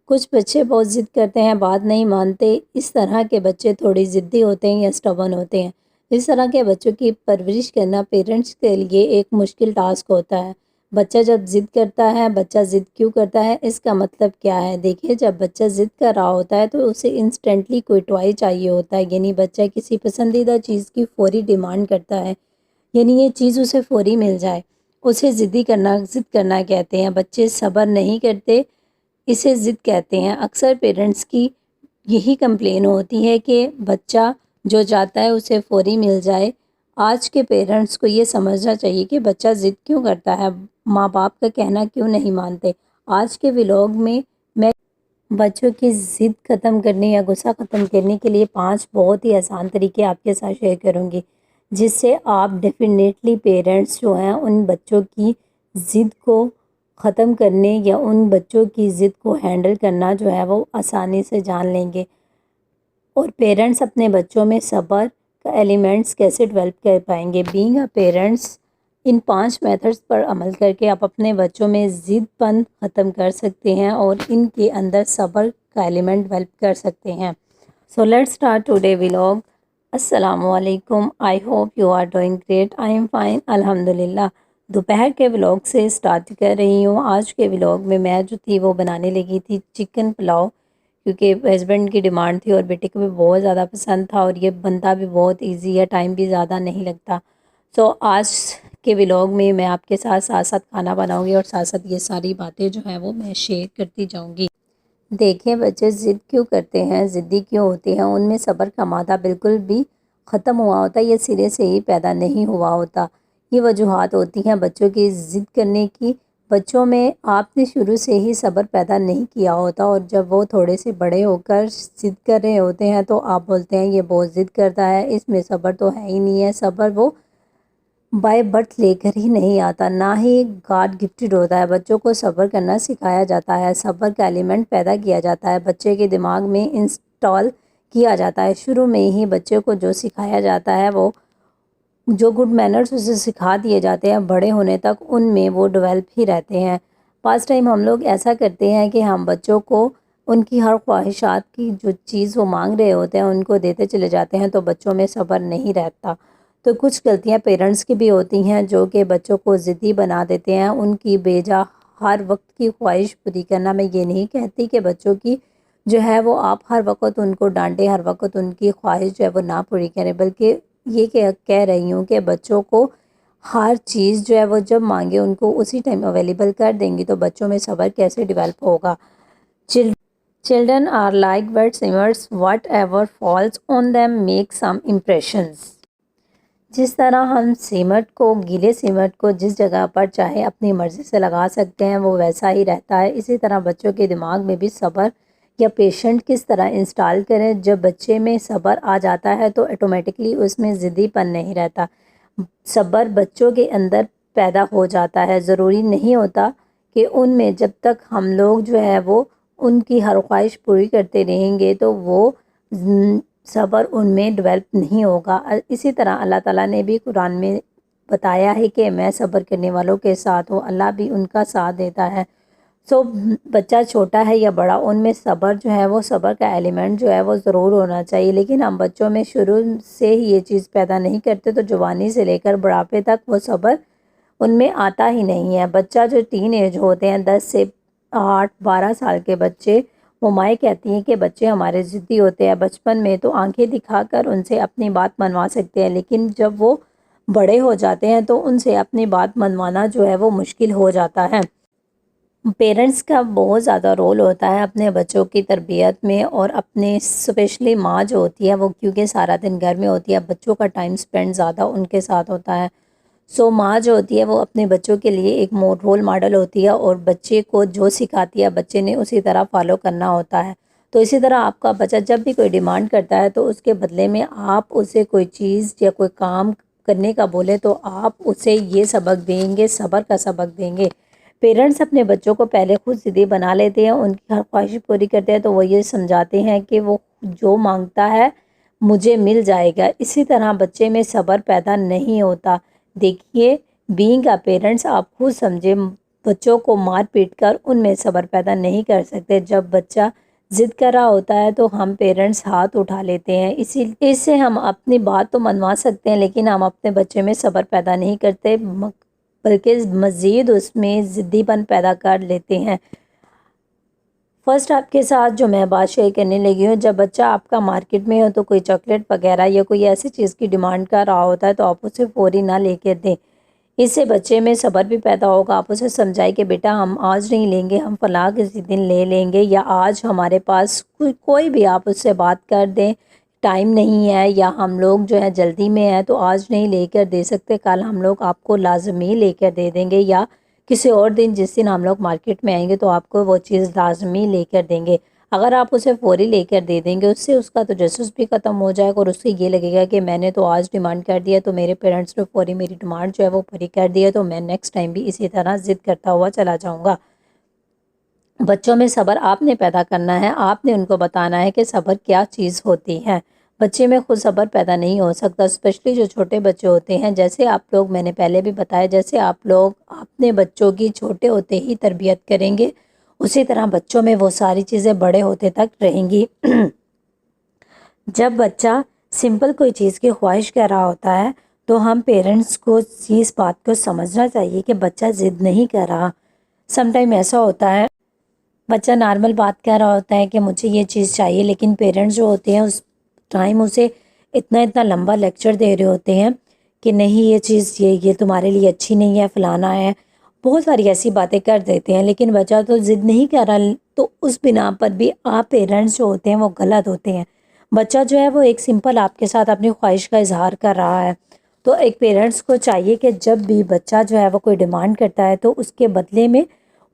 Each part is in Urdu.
کچھ بچے بہت ضد کرتے ہیں، بات نہیں مانتے۔ اس طرح کے بچے تھوڑی ضدی ہوتے ہیں یا اسٹبن ہوتے ہیں۔ اس طرح کے بچوں کی پرورش کرنا پیرنٹس کے لیے ایک مشکل ٹاسک ہوتا ہے۔ بچہ جب ضد کرتا ہے، بچہ ضد کیوں کرتا ہے، اس کا مطلب کیا ہے؟ دیکھیے، جب بچہ ضد کر رہا ہوتا ہے تو اسے انسٹنٹلی کوئی ٹوائے چاہیے ہوتا ہے، یعنی بچہ کسی پسندیدہ چیز کی فوری ڈیمانڈ کرتا ہے، یعنی یہ چیز اسے فوری مل جائے۔ اسے ضد کرنا کہتے ہیں۔ بچے صبر نہیں کرتے، اسے ضد کہتے ہیں۔ اکثر پیرنٹس کی یہی کمپلین ہوتی ہے کہ بچہ جو چاہتا ہے اسے فوری مل جائے۔ آج کے پیرنٹس کو یہ سمجھنا چاہیے کہ بچہ ضد کیوں کرتا ہے، ماں باپ کا کہنا کیوں نہیں مانتے۔ آج کے ولاگ میں بچوں کی ضد ختم کرنے یا غصہ ختم کرنے کے لیے 5 بہت ہی آسان طریقے آپ کے ساتھ شیئر کروں گی، جس سے آپ ڈیفینیٹلی پیرنٹس جو ہیں ان بچوں کی ضد کو ختم کرنے یا ان بچوں کی ضد کو ہینڈل کرنا جو ہے وہ آسانی سے جان لیں گے۔ اور پیرنٹس اپنے بچوں میں صبر کا ایلیمنٹس کیسے ڈیولپ کر پائیں گے۔ بینگ اے پیرنٹس، ان 5 میتھڈز پر عمل کر کے آپ اپنے بچوں میں ضد پن ختم کر سکتے ہیں اور ان کے اندر صبر کا ایلیمنٹ ڈیولپ کر سکتے ہیں۔ So let's start today vlog. السلام علیکم، I hope you are doing great, I am fine الحمدللہ۔ دوپہر کے ولاگ سے اسٹارٹ کر رہی ہوں۔ آج کے ولاگ میں جو تھی وہ بنانے لگی تھی چکن پلاؤ، کیونکہ ہسبینڈ کی ڈیمانڈ تھی اور بیٹے کو بھی بہت زیادہ پسند تھا، اور یہ بنتا بھی بہت ایزی ہے، ٹائم بھی زیادہ نہیں لگتا۔ سو آج کے ولاگ میں آپ کے ساتھ ساتھ کھانا بناؤں گی اور ساتھ ساتھ یہ ساری باتیں جو ہیں وہ میں شیئر کرتی جاؤں گی۔ دیکھیں، بچے ضد کیوں کرتے ہیں، ضدی کیوں ہوتے ہیں، ان میں صبر کا مادہ بالکل بھی ختم ہوا ہوتا ہے، یہ سرے سے ہی پیدا نہیں ہوا ہوتا۔ یہ وجوہات ہوتی ہیں بچوں کی ضد کرنے کی۔ بچوں میں آپ نے شروع سے ہی صبر پیدا نہیں کیا ہوتا، اور جب وہ تھوڑے سے بڑے ہو کر ضد کر رہے ہوتے ہیں تو آپ بولتے ہیں یہ بہت ضد کرتا ہے، اس میں صبر تو ہے ہی نہیں ہے۔ صبر وہ بائی برتھ لے کر ہی نہیں آتا، نہ ہی گاڈ گفٹڈ ہوتا ہے۔ بچوں کو صبر کرنا سکھایا جاتا ہے، صبر کا ایلیمنٹ پیدا کیا جاتا ہے، بچے کے دماغ میں انسٹال کیا جاتا ہے۔ شروع میں ہی بچے کو جو سکھایا جاتا ہے، وہ جو گڈ مینرز اسے سکھا دیے جاتے ہیں، بڑے ہونے تک ان میں وہ ڈیولپ ہی رہتے ہیں۔ پاس ٹائم ہم لوگ ایسا کرتے ہیں کہ ہم بچوں کو ان کی ہر خواہشات کی جو چیز وہ مانگ رہے ہوتے ہیں ان کو دیتے چلے جاتے ہیں، تو بچوں میں صبر نہیں رہتا۔ تو کچھ غلطیاں پیرنٹس کی بھی ہوتی ہیں جو کہ بچوں کو ضدی بنا دیتے ہیں۔ ان کی بیجا ہر وقت کی خواہش پوری کرنا، میں یہ نہیں کہتی کہ بچوں کی جو ہے وہ آپ ہر وقت ان کو ڈانٹیں، ہر وقت ان کی خواہش جو ہے وہ نہ پوری کریں، بلکہ یہ کہہ رہی ہوں کہ بچوں کو ہر چیز جو ہے وہ جب مانگے ان کو اسی ٹائم اویلیبل کر دیں گی تو بچوں میں صبر کیسے ڈیولپ ہوگا۔ Children are like wet simmers, whatever falls on them makes some impressions۔ جس طرح ہم گیلے سیمنٹ کو جس جگہ پر چاہے اپنی مرضی سے لگا سکتے ہیں وہ ویسا ہی رہتا ہے، اسی طرح بچوں کے دماغ میں بھی صبر یا پیشنٹ کس طرح انسٹال کریں۔ جب بچے میں صبر آ جاتا ہے تو آٹومیٹکلی اس میں ضدی پن نہیں رہتا، صبر بچوں کے اندر پیدا ہو جاتا ہے۔ ضروری نہیں ہوتا کہ ان میں جب تک ہم لوگ جو ہے وہ ان کی ہر خواہش پوری کرتے رہیں گے تو وہ صبر ان میں ڈیولپ نہیں ہوگا۔ اسی طرح اللہ تعالیٰ نے بھی قرآن میں بتایا ہے کہ میں صبر کرنے والوں کے ساتھ ہوں، اللہ بھی ان کا ساتھ دیتا ہے۔ بچہ چھوٹا ہے یا بڑا، ان میں صبر جو ہے وہ صبر کا ایلیمنٹ جو ہے وہ ضرور ہونا چاہیے، لیکن ہم بچوں میں شروع سے ہی یہ چیز پیدا نہیں کرتے تو جوانی سے لے کر بڑھاپے تک وہ صبر ان میں آتا ہی نہیں ہے۔ بچہ جو ٹین ایج ہوتے ہیں، 10 سے 8-12 سال کے بچے، وہ مائیں کہتی ہیں کہ بچے ہمارے ضدی ہوتے ہیں۔ بچپن میں تو آنکھیں دکھا کر ان سے اپنی بات منوا سکتے ہیں، لیکن جب وہ بڑے ہو جاتے ہیں تو ان سے اپنی بات منوانا جو ہے وہ مشکل ہو جاتا ہے۔ پیرنٹس کا بہت زیادہ رول ہوتا ہے اپنے بچوں کی تربیت میں، اور اپنے اسپیشلی ماں جو ہوتی ہے وہ کیونکہ سارا دن گھر میں ہوتی ہے، بچوں کا ٹائم سپینڈ زیادہ ان کے ساتھ ہوتا ہے۔ ماں جو ہوتی ہے وہ اپنے بچوں کے لیے ایک رول ماڈل ہوتی ہے، اور بچے کو جو سکھاتی ہے بچے نے اسی طرح فالو کرنا ہوتا ہے۔ تو اسی طرح آپ کا بچہ جب بھی کوئی ڈیمانڈ کرتا ہے تو اس کے بدلے میں آپ اسے کوئی چیز یا کوئی کام کرنے کا بولے تو آپ اسے یہ سبق دیں گے، صبر کا سبق دیں گے۔ پیرنٹس اپنے بچوں کو پہلے خود ضدی بنا لیتے ہیں، ان کی ہر خواہش پوری کرتے ہیں تو وہ یہ سمجھاتے ہیں کہ وہ جو مانگتا ہے مجھے مل جائے گا، اسی طرح بچے میں صبر پیدا نہیں ہوتا۔ دیکھیے، بینگ اے پیرنٹس آپ خود سمجھے، بچوں کو مار پیٹ کر ان میں صبر پیدا نہیں کر سکتے۔ جب بچہ ضد کر رہا ہوتا ہے تو ہم پیرنٹس ہاتھ اٹھا لیتے ہیں، اس سے ہم اپنی بات تو منوا سکتے ہیں لیکن ہم اپنے بچے میں صبر پیدا نہیں کرتے، بلکہ مزید اس میں ضدی پن پیدا کر لیتے ہیں۔ فرسٹ آپ کے ساتھ جو میں بات شیئر کرنے لگی ہوں، جب بچہ آپ کا مارکیٹ میں ہو تو کوئی چاکلیٹ وغیرہ یا کوئی ایسی چیز کی ڈیمانڈ کر رہا ہوتا ہے تو آپ اسے فوری نہ لے کے دیں، اس سے بچے میں صبر بھی پیدا ہوگا۔ آپ اسے سمجھائیں کہ بیٹا ہم آج نہیں لیں گے، ہم فلاں کسی دن لے لیں گے، یا آج ہمارے پاس کوئی بھی آپ اس سے بات کر دیں ٹائم نہیں ہے یا ہم لوگ جو ہے جلدی میں ہیں تو آج نہیں لے کر دے سکتے، کل ہم لوگ آپ کو لازمی لے کر دے دیں گے، یا کسی اور دن جس دن ہم لوگ مارکیٹ میں آئیں گے تو آپ کو وہ چیز لازمی لے کر دیں گے۔ اگر آپ اسے فوری لے کر دے دیں گے، اس سے اس کا تجسس بھی ختم ہو جائے گا اور اسے یہ لگے گا کہ میں نے تو آج ڈیمانڈ کر دیا تو میرے پیرنٹس نے فوری میری ڈیمانڈ جو ہے وہ پوری کر دی ہے، تو میں نیکسٹ ٹائم بھی اسی طرح ضد کرتا ہوا چلا جاؤں گا۔ بچوں میں صبر آپ نے پیدا کرنا ہے، آپ نے ان کو بتانا ہے کہ صبر کیا چیز ہوتی ہے۔ بچے میں خود صبر پیدا نہیں ہو سکتا، اسپیشلی جو چھوٹے بچے ہوتے ہیں۔ جیسے آپ لوگ، میں نے پہلے بھی بتایا، جیسے آپ لوگ اپنے بچوں کی چھوٹے ہوتے ہی تربیت کریں گے، اسی طرح بچوں میں وہ ساری چیزیں بڑے ہوتے تک رہیں گی۔ جب بچہ سمپل کوئی چیز کی خواہش کر رہا ہوتا ہے تو ہم پیرنٹس کو اس بات کو سمجھنا چاہیے کہ بچہ ضد نہیں کر رہا۔ سم ٹائم ایسا ہوتا ہے بچہ نارمل بات کہہ رہا ہوتا ہے کہ مجھے یہ چیز چاہیے، لیکن پیرنٹس جو ہوتے ہیں اس ٹائم اسے اتنا لمبا لیکچر دے رہے ہوتے ہیں کہ نہیں یہ چیز یہ تمہارے لیے اچھی نہیں ہے، فلانا ہے، بہت ساری ایسی باتیں کر دیتے ہیں، لیکن بچہ تو ضد نہیں کر رہا، تو اس بنا پر بھی آپ پیرنٹس جو ہوتے ہیں وہ غلط ہوتے ہیں۔ بچہ جو ہے وہ ایک سمپل آپ کے ساتھ اپنی خواہش کا اظہار کر رہا ہے، تو ایک پیرنٹس کو چاہیے کہ جب بھی بچہ جو ہے وہ کوئی ڈیمانڈ کرتا ہے تو اس کے بدلے میں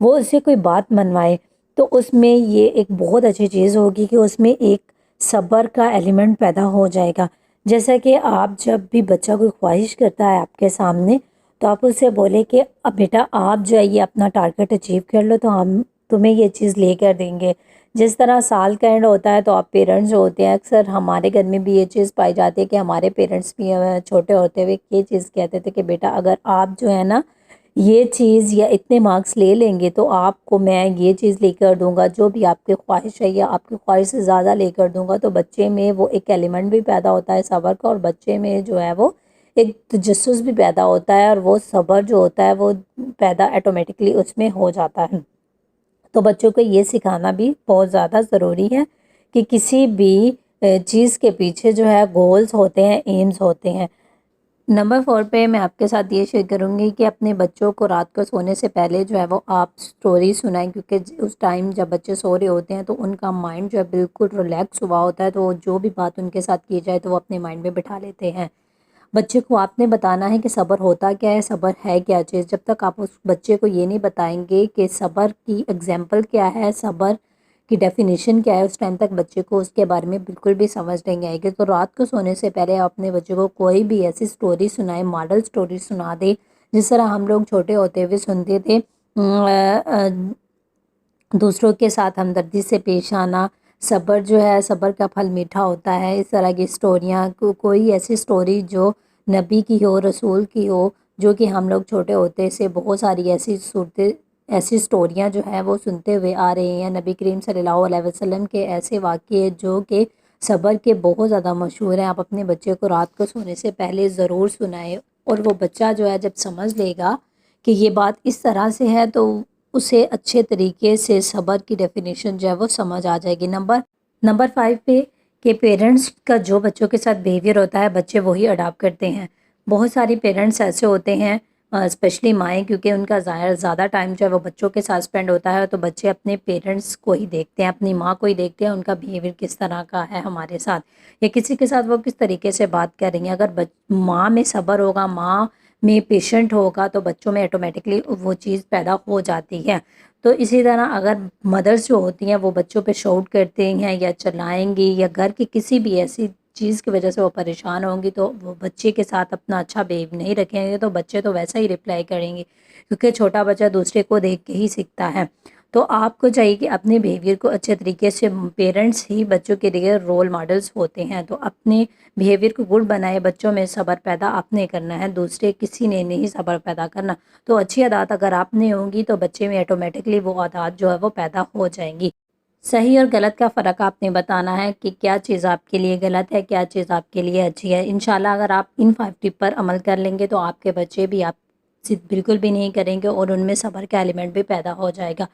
وہ اسے کوئی بات منوائے، تو اس میں یہ ایک بہت اچھی چیز ہوگی کہ اس میں ایک صبر کا ایلیمنٹ پیدا ہو جائے گا۔ جیسا کہ آپ جب بھی بچہ کوئی خواہش کرتا ہے آپ کے سامنے تو آپ اسے بولے کہ اب بیٹا آپ جو ہے یہ اپنا ٹارگٹ اچیو کر لو تو ہم تمہیں یہ چیز لے کر دیں گے۔ جس طرح سال کا اینڈ ہوتا ہے تو آپ پیرنٹس جو ہوتے ہیں، اکثر ہمارے گھر میں بھی یہ چیز پائی جاتی ہے کہ ہمارے پیرنٹس بھی چھوٹے ہوتے ہوئے یہ چیز کہتے تھے کہ بیٹا اگر آپ جو ہے نا یہ چیز یا اتنے مارکس لے لیں گے تو آپ کو میں یہ چیز لے کر دوں گا، جو بھی آپ کی خواہش ہے یا آپ کی خواہش سے زیادہ لے کر دوں گا۔ تو بچے میں وہ ایک ایلیمنٹ بھی پیدا ہوتا ہے صبر کا، اور بچے میں جو ہے وہ ایک تجسس بھی پیدا ہوتا ہے، اور وہ صبر جو ہوتا ہے وہ پیدا آٹومیٹکلی اس میں ہو جاتا ہے۔ تو بچوں کو یہ سکھانا بھی بہت زیادہ ضروری ہے کہ کسی بھی چیز کے پیچھے جو ہے گولز ہوتے ہیں، ایمز ہوتے ہیں۔ نمبر 4 پہ میں آپ کے ساتھ یہ شیئر کروں گی کہ اپنے بچوں کو رات کو سونے سے پہلے جو ہے وہ آپ سٹوری سنائیں، کیونکہ اس ٹائم جب بچے سو رہے ہوتے ہیں تو ان کا مائنڈ جو ہے بالکل ریلیکس ہوا ہوتا ہے، تو جو بھی بات ان کے ساتھ کی جائے تو وہ اپنے مائنڈ میں بٹھا لیتے ہیں۔ بچے کو آپ نے بتانا ہے کہ صبر ہوتا کیا ہے، صبر ہے کیا چیز۔ جب تک آپ اس بچے کو یہ نہیں بتائیں گے کہ صبر کی اگزامپل کیا ہے، صبر کی ڈیفینیشن کیا ہے، اس ٹائم تک بچے کو اس کے بارے میں بالکل بھی سمجھ نہیں آئے گی۔ تو رات کو سونے سے پہلے آپ اپنے بچے کو کوئی بھی ایسی سٹوری سنائیں، ماڈل سٹوری سنا دیں، جس طرح ہم لوگ چھوٹے ہوتے ہوئے سنتے تھے، دوسروں کے ساتھ ہمدردی سے پیش آنا، صبر جو ہے صبر کا پھل میٹھا ہوتا ہے، اس طرح کی سٹوریاں، کوئی ایسی سٹوری جو نبی کی ہو، رسول کی ہو، جو کہ ہم لوگ چھوٹے ہوتے سے بہت ساری ایسی سٹوریاں جو ہے وہ سنتے ہوئے آ رہے ہیں۔ نبی کریم صلی اللہ علیہ وسلم کے ایسے واقعے جو کہ صبر کے بہت زیادہ مشہور ہیں، آپ اپنے بچے کو رات کو سونے سے پہلے ضرور سنائیں، اور وہ بچہ جو ہے جب سمجھ لے گا کہ یہ بات اس طرح سے ہے تو اسے اچھے طریقے سے صبر کی ڈیفینیشن جو ہے وہ سمجھ آ جائے گی۔ نمبر 5 پہ کہ پیرنٹس کا جو بچوں کے ساتھ بیہیویئر ہوتا ہے بچے وہی اڈاپٹ کرتے ہیں۔ بہت ساری پیرنٹس ایسے ہوتے ہیں، اسپیشلی مائیں، کیونکہ ان کا زیادہ ٹائم جو ہے وہ بچوں کے ساتھ اسپینڈ ہوتا ہے، تو بچے اپنے پیرنٹس کو ہی دیکھتے ہیں، اپنی ماں کو ہی دیکھتے ہیں، ان کا بیہیویئر کس طرح کا ہے ہمارے ساتھ، یا کسی کے ساتھ وہ کس طریقے سے بات کر رہی ہیں۔ اگر ماں میں صبر ہوگا، ماں میں پیشنٹ ہوگا، تو بچوں میں آٹومیٹکلی وہ چیز پیدا ہو جاتی ہے۔ تو اسی طرح اگر مدرس جو ہوتی ہیں وہ بچوں پہ شاؤٹ کرتے ہیں یا چلائیں گی، یا گھر کی کسی بھی ایسی چیز کی وجہ سے وہ پریشان ہوں گی، تو وہ بچے کے ساتھ اپنا اچھا بیہیو نہیں رکھیں گے، تو بچے تو ویسا ہی رپلائی کریں گے، کیونکہ چھوٹا بچہ دوسرے کو دیکھ کے ہی سیکھتا ہے۔ تو آپ کو چاہیے کہ اپنے بیہیویئر کو اچھے طریقے سے، پیرنٹس ہی بچوں کے لیے رول ماڈلز ہوتے ہیں، تو اپنے بیہیویئر کو گڈ بنائے، بچوں میں صبر پیدا آپ نے کرنا ہے، دوسرے کسی نے نہیں صبر پیدا کرنا۔ تو اچھی عادات اگر آپ نے ہوں گی تو بچے میں آٹومیٹکلی وہ عادات جو ہے وہ پیدا ہو جائیں گی۔ صحیح اور غلط کا فرق آپ نے بتانا ہے کہ کیا چیز آپ کے لیے غلط ہے، کیا چیز آپ کے لیے اچھی ہے۔ انشاءاللہ اگر آپ ان 5 ٹپ پر عمل کر لیں گے تو آپ کے بچے بھی آپ ضد بالکل بھی نہیں کریں گے اور ان میں صبر کا ایلیمنٹ بھی پیدا ہو جائے گا۔